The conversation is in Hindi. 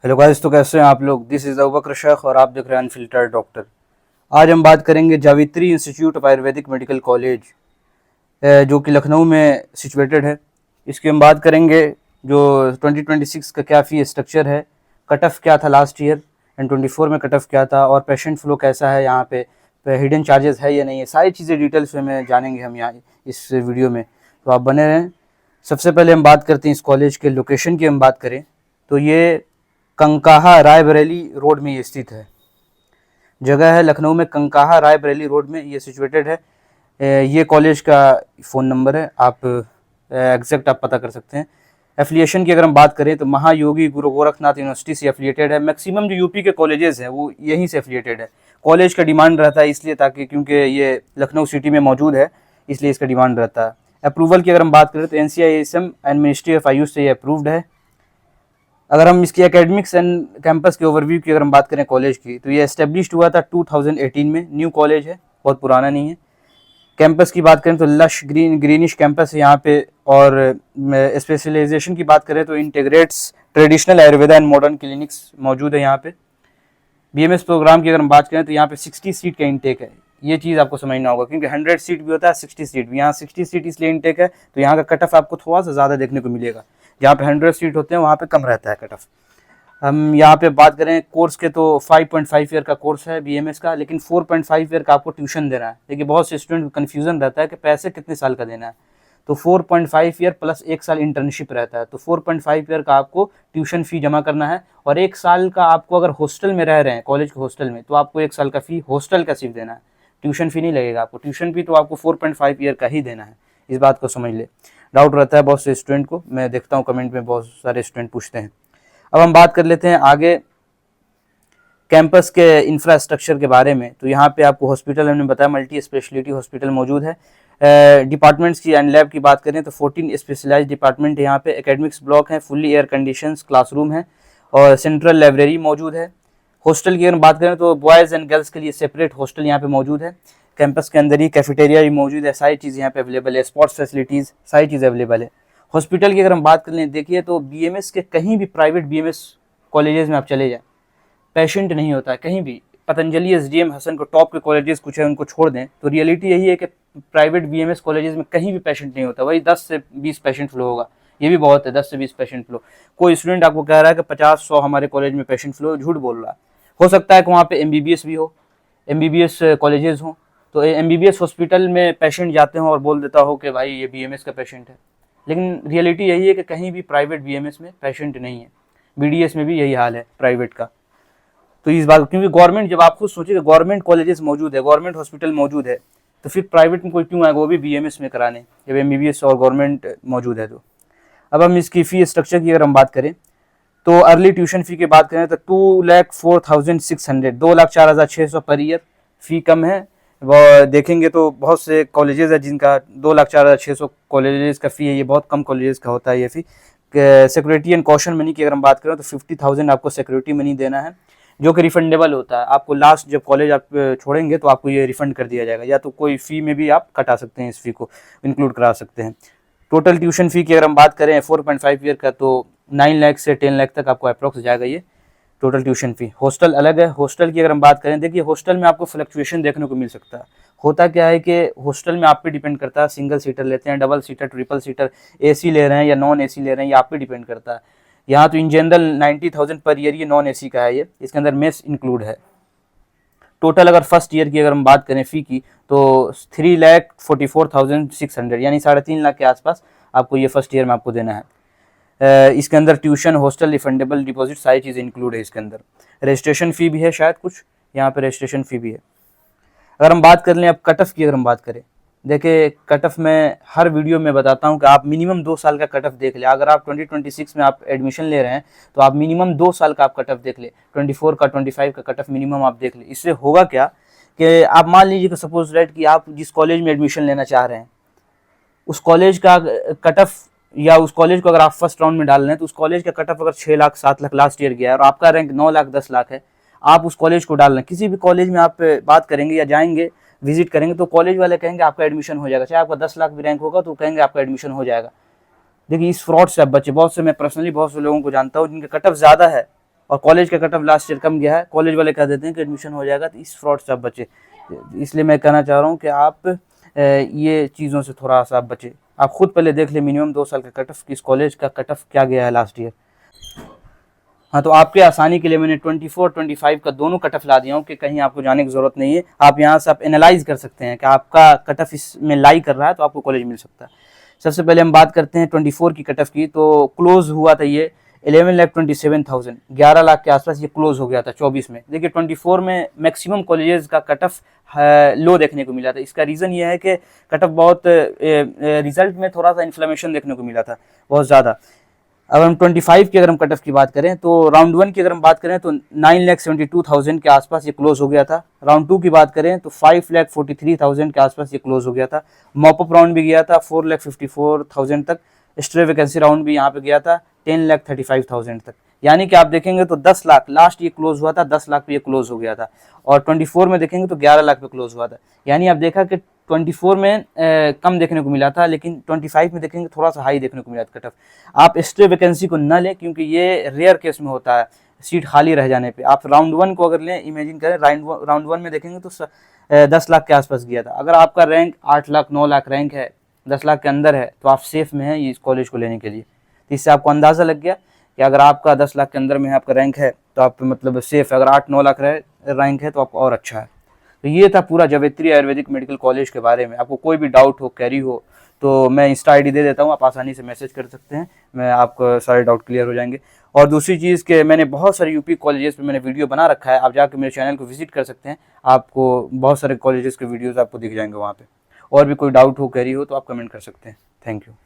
हेलो गाइस, तो कैसे हैं आप लोग। दिस इज़ अबूबकर शेख और आप देख रहे हैं अनफिल्टर्ड डॉक्टर। आज हम बात करेंगे जावित्री institute of Ayurvedic medical college, जो कि लखनऊ में सिचुएटेड है। इसकी हम बात करेंगे जो 2026 का क्या फ़ी स्ट्रक्चर है, कट ऑफ क्या था लास्ट ईयर एंड 24 में कट ऑफ क्या था, और पेशेंट फ्लो कैसा है यहाँ पे हिडन चार्जेस है या नहीं है, सारी चीज़ें डिटेल्स में जानेंगे हम यहाँ इस वीडियो में। तो आप बने रहें। सबसे पहले हम बात करते हैं इस कॉलेज के लोकेशन की। हम बात करें तो ये कंकाहा रायबरेली रोड में ये स्थित है। जगह है लखनऊ में, कंकाहा रायबरेली रोड में ये सिचुएटेड है। ये कॉलेज का फ़ोन नंबर है, आप एग्जैक्ट आप पता कर सकते हैं। एफिलिएशन की अगर हम बात करें तो महायोगी गुरु गोरखनाथ यूनिवर्सिटी से एफिलिएटेड है। मैक्सिमम जो यूपी के कॉलेजेस हैं वो यहीं से एफिलिएटेड है। कॉलेज का डिमांड रहता है इसलिए ताकि क्योंकि ये लखनऊ सिटी में मौजूद है, इसलिए इसका डिमांड रहता है। अप्रूवल की अगर हम बात करें तो NCISM and ministry of Ayush से ये अप्रूव्ड है। अगर हम इसकी एकेडमिक्स एंड कैंपस के ओवरव्यू की अगर हम बात करें कॉलेज की, तो ये एस्टेब्लिश्ड हुआ था 2018 में। न्यू कॉलेज है, बहुत पुराना नहीं है। कैंपस की बात करें तो लश ग्रीनिश कैंपस है यहाँ पे। और स्पेशलाइजेशन की बात करें तो integrates traditional Ayurveda and modern clinics मौजूद है यहाँ पे। BMS प्रोग्राम की अगर हम बात करें तो यहाँ पे 60 सीट का इंटेक है। ये चीज़ आपको समझना होगा क्योंकि 100 सीट भी होता है, 60 सीट भी। यहाँ 60 सीट इसलिए इंटेक है तो यहाँ का कट ऑफ आपको थोड़ा सा ज़्यादा देखने को मिलेगा। जहाँ पे 100 सीट होते हैं वहाँ पे कम रहता है कट ऑफ। हम यहाँ पे बात करें कोर्स के तो 5.5 ईयर का कोर्स है BMS का, लेकिन 4.5 ईयर का आपको ट्यूशन देना है। देखिए बहुत से स्टूडेंट को कन्फ्यूजन रहता है कि पैसे कितने साल का देना है। तो 4.5 ईयर प्लस 1 साल इंटर्नशिप रहता है। तो 4.5 ईयर का आपको ट्यूशन फ़ी जमा करना है, और 1 साल का आपको अगर हॉस्टल में रह रहे हैं कॉलेज के हॉस्टल में तो आपको 1 साल का फ़ी हॉस्टल का सिर्फ देना है। ट्यूशन फ़ी नहीं लगेगा आपको। ट्यूशन फ़ी तो आपको 4.5 ईयर का ही देना है। इस बात को समझ ले। डाउट रहता है बहुत से स्टूडेंट को, मैं देखता हूँ कमेंट में बहुत सारे स्टूडेंट पूछते हैं। अब हम बात कर लेते हैं आगे कैंपस के इंफ्रास्ट्रक्चर के बारे में। तो यहाँ पे आपको हॉस्पिटल हमने बताया, मल्टी स्पेशलिटी हॉस्पिटल मौजूद है। डिपार्टमेंट्स की एंड लैब की बात करें तो 14 स्पेशलाइज्ड डिपार्टमेंट है यहाँ पे। एकेडमिक्स ब्लॉक है, फुल्ली एयर कंडीशंस क्लासरूम है, और सेंट्रल लाइब्रेरी मौजूद है। हॉस्टल की अगर बात करें तो बॉयज़ एंड गर्ल्स के लिए सेपरेट हॉस्टल यहाँ पे मौजूद है। कैंपस के अंदर ही कैफेटेरिया भी मौजूद है, सारी चीज़ यहाँ पे अवेलेबल है, स्पोर्ट्स फैसिलिटीज़ सारी चीज़ अवेलेबल है। हॉस्पिटल की अगर हम बात कर लें, देखिए तो BMS के कहीं भी प्राइवेट BMS कॉलेजेस में आप चले जाएँ, पेशेंट नहीं होता है कहीं भी। पतंजलि SDM हसन को टॉप के कॉलेजेस कुछ है उनको छोड़ दें तो रियलिटी यही है कि प्राइवेट BMS कॉलेजेस में कहीं भी पेशेंट नहीं होता। वही 10 से 20 पेशेंट फ्लो होगा, ये भी बहुत है 10 से 20 पेशेंट फ्लो। कोई स्टूडेंट आपको कह रहा है कि 50-100 हमारे कॉलेज में पेशेंट फ्लो, झूठ बोल रहा है। हो सकता है कि वहाँ पे MBBS भी हो, MBBS कॉलेजेस हों, तो MBBS हॉस्पिटल में पेशेंट जाते हों और बोल देता हो कि भाई ये BMS का पेशेंट है। लेकिन रियलिटी यही है कि कहीं भी प्राइवेट BMS में पेशेंट नहीं है। BDS में भी यही हाल है प्राइवेट का। तो इस बात, क्योंकि गवर्नमेंट, जब आप खुद सोचिए गवर्नमेंट कॉलेजेस मौजूद है, गवर्नमेंट हॉस्पिटल मौजूद है, तो फिर प्राइवेट में कोई क्यों आएगा, वो भी BMS में कराने, जब MBBS और गवर्नमेंट मौजूद है तो। अब हम इसकी फ़ी स्ट्रक्चर की अगर हम बात करें तो अर्ली ट्यूशन फ़ी की बात करें तो 2,04,600 2,04,600 पर ईयर फ़ी कम है। वो देखेंगे तो बहुत से कॉलेजेस है जिनका 2,04,600 कॉलेजेस का फ़ी है, ये बहुत कम कॉलेजेस का होता है ये फ़ी। सिक्योरिटी एंड कॉशन मनी की अगर हम बात करें तो 50,000 आपको सिक्योरिटी मनी देना है, जो कि रिफंडेबल होता है। आपको लास्ट जब कॉलेज आप छोड़ेंगे तो आपको ये रिफंड कर दिया जाएगा, या तो कोई फ़ी में भी आप कटा सकते हैं, इस फ़ी को इंक्लूड करा सकते हैं। टोटल ट्यूशन फ़ी की अगर हम बात करें 4.5 ईयर का तो 9 लाख से 10 लाख तक आपको अप्रॉक्स जाएगा ये टोटल ट्यूशन फ़ी। हॉस्टल अलग है। हॉस्टल की अगर हम बात करें, देखिए हॉस्टल में आपको फ्लक्चुएशन देखने को मिल सकता है। होता क्या है कि हॉस्टल में आप पे डिपेंड करता है, सिंगल सीटर लेते हैं, double seater, triple seater, AC ले रहे हैं या नॉन AC ले रहे हैं, ये आप पे डिपेंड करता है। यहाँ तो इन जनरल 90,000 पर ईयर ये नॉन AC का है, ये इसके अंदर मेस इंक्लूड है। टोटल अगर फर्स्ट ईयर की अगर हम बात करें फ़ी की तो 3,44,600 यानी 3.5 लाख के आसपास आपको ये फर्स्ट ईयर में आपको देना है। इसके अंदर ट्यूशन, हॉस्टल, रिफंडेबल डिपॉजिट सारी चीज़ें इंक्लूड है इसके अंदर। रजिस्ट्रेशन फ़ी भी है शायद कुछ, यहाँ पे रजिस्ट्रेशन फ़ी भी है। अगर हम बात कर लें अब कट ऑफ की अगर हम बात करें, देखिए कट ऑफ में हर वीडियो में बताता हूँ कि आप मिनिमम 2 साल का कट ऑफ देख ले। अगर आप 2026 में आप एडमिशन ले रहे हैं तो आप मिनिमम 2 साल का आप कट ऑफ देख ले, 24 का 25 का कट ऑफ मिनिमम आप देख ले। इससे होगा क्या कि आप मान लीजिए कि सपोज राइट कि आप जिस कॉलेज में एडमिशन लेना चाह रहे हैं उस कॉलेज का कट ऑफ, या उस कॉलेज को अगर आप फर्स्ट राउंड में डाल रहे हैं तो उस कॉलेज का कट ऑफ अगर 6 लाख 7 लाख लास्ट ईयर गया है और आपका रैंक 9 लाख 10 लाख है, आप उस कॉलेज को डाल रहे हैं। किसी भी कॉलेज में आप बात करेंगे या जाएंगे विजिट करेंगे तो कॉलेज वाले कहेंगे आपका एडमिशन हो जाएगा, चाहे आपका 10 लाख भी रैंक होगा तो कहेंगे आपका एडमिशन हो जाएगा। देखिए इस फ्रॉड से आप बचे। बहुत से, मैं पर्सनली बहुत से लोगों को जानता हूँ जिनका कट ऑफ ज़्यादा है और कॉलेज का कट ऑफ लास्ट ईयर कम गया है, कॉलेज वाले कह देते हैं कि एडमिशन हो जाएगा, तो इस फ्रॉड से आप बचे। इसलिए मैं कहना चाह रहा हूँ कि आप ये चीज़ों से थोड़ा सा आप बचे। आप खुद पहले देख ले मिनिमम 2 साल का कट ऑफ, किस कॉलेज का कट ऑफ क्या गया है लास्ट ईयर। हाँ, तो आपके आसानी के लिए मैंने 24 25 का दोनों कट ऑफ ला दिया हूँ कि कहीं आपको जाने की ज़रूरत नहीं है। आप यहाँ से आप एनालाइज कर सकते हैं कि आपका कट ऑफ इसमें लाई कर रहा है तो आपको कॉलेज मिल सकता है। सबसे पहले हम बात करते हैं 24 की कट ऑफ की। तो क्लोज हुआ था ये 11,27,000, 11 लाख के आसपास ये क्लोज हो गया था 24 में। देखिए 24 में मैक्सिमम कॉलेजेस का कट ऑफ लो देखने को मिला था। इसका रीज़न ये है कि कट ऑफ बहुत रिजल्ट में थोड़ा सा इन्फ्लेमेशन देखने को मिला था बहुत ज़्यादा। अब हम 25 की अगर हम कट ऑफ की बात करें तो राउंड 1 की अगर हम बात करें तो 9,72,000 के आसपास ये क्लोज हो गया था। राउंड 2 की बात करें तो 5,43,000 के आसपास ये क्लोज हो गया था। मॉपअप राउंड भी गया था 4,54,000 तक। स्ट्रे वैकेंसी राउंड भी यहाँ पे गया था 10,35,000 तक। यानी कि आप देखेंगे तो 10 लाख लास्ट ये क्लोज हुआ था, 10 लाख पे ये क्लोज हो गया था। और 24 में देखेंगे तो 11 लाख पे क्लोज हुआ था। यानी आप देखा कि 24 में कम देखने को मिला था, लेकिन 25 में देखेंगे थोड़ा सा हाई देखने को मिला था कट ऑफ। आप स्ट्रे वैकेंसी को न लें क्योंकि ये रेयर केस में होता है सीट खाली रह जाने पे। आप राउंड 1 को अगर लें, इमेजिन करें राउंड 1 में देखेंगे तो 10 लाख के आसपास गया था। अगर आपका रैंक 8 लाख 9 लाख रैंक है, 10 लाख के अंदर है, तो आप सेफ में हैं इस कॉलेज को लेने के लिए। तो इससे आपको अंदाज़ा लग गया कि अगर आपका 10 लाख के अंदर में है, आपका रैंक है, तो आप मतलब सेफ है। अगर 8-9 लाख रैंक है तो आपको और अच्छा है। तो ये था पूरा जावित्री आयुर्वेदिक मेडिकल कॉलेज के बारे में। आपको कोई भी डाउट हो, क्वेरी हो, तो मैं इंस्टा आईडी दे देता हूँ, आप आसानी से मैसेज कर सकते हैं, मैं आपको सारे डाउट क्लियर हो जाएंगे। और दूसरी चीज़ के मैंने बहुत सारे यूपी कॉलेजेस पे मैंने वीडियो बना रखा है, आप जाकर मेरे चैनल को विजिट कर सकते हैं, आपको बहुत सारे कॉलेजेस के वीडियोज़ आपको दिख जाएंगे वहाँ पर। और भी कोई डाउट हो, क्वेरी हो तो आप कमेंट कर सकते हैं। Thank you.